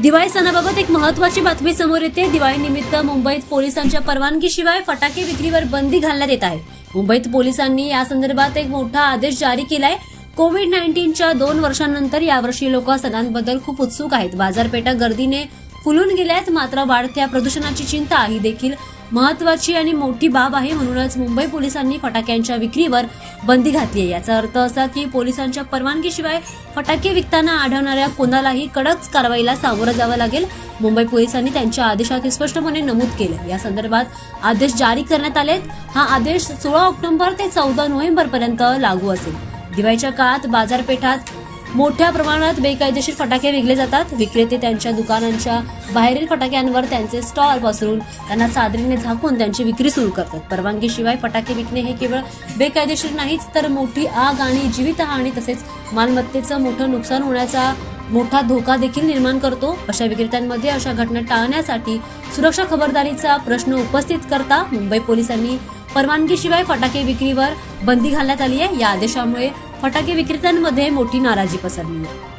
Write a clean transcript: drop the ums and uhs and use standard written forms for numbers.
दिवाळी सणाबाबत एक महत्त्वाची बातमी समोर येते। दिवाळी निमित्त मुंबईत पोलिसांच्या परवानगीशिवाय फटाके विक्रीवर बंदी घालण्यात येत आहे। मुंबईत पोलिसांनी या संदर्भात एक मोठा आदेश जारी केलाय। कोविड-19च्या 2 वर्षांनंतर यावर्षी लोक सणांबद्दल खूप उत्सुक आहेत। बाजारपेठा गर्दीने फुलून गेल्यात, मात्र वाढत्या प्रदूषणाची चिंता ही देखील महत्त्वाची आणि मोठी बाब आहे। म्हणूनच मुंबई पोलिसांनी फटाक्यांच्या विक्रीवर बंदी घातली आहे। याचा अर्थ असा की पोलिसांच्या परवानगीशिवाय फटाके विकताना आढळणाऱ्या कोणालाही कडक कारवाईला सामोरं जावं लागेल। मुंबई पोलिसांनी त्यांच्या आदेशात स्पष्टपणे नमूद केलं। या संदर्भात आदेश जारी करण्यात आलेत। हा आदेश 16 ऑक्टोबर ते 14 नोव्हेंबर पर्यंत लागू असेल। दिवाळीच्या काळात बाजारपेठात मोठ्या प्रमाणात बेकायदेशीर फटाके विकले जातात। विक्रेते त्यांच्या दुकानांच्या बाहेरील फटाक्यांवर त्यांचे स्टॉल पसरून त्यांना चादरीने झाकून त्यांची विक्री सुरू करतात। परवानगीशिवाय फटाके विकणे हे केवळ बेकायदेशीर नाहीच, तर मोठी आग आणि जीवितहानी तसेच मालमत्तेचं मोठं नुकसान होण्याचा मोठा धोका देखील निर्माण करतो। अशा विक्रेत्यांमध्ये अशा घटना टाळण्यासाठी सुरक्षा खबरदारीचा प्रश्न उपस्थित करता मुंबई पोलिसांनी परवानगीशिवाय फटाके विक्रीवर बंदी घालण्यात आली आहे। या आदेशामुळे फटाके विक्रेत्यांमध्ये मोठी नाराजी पसरली आहे।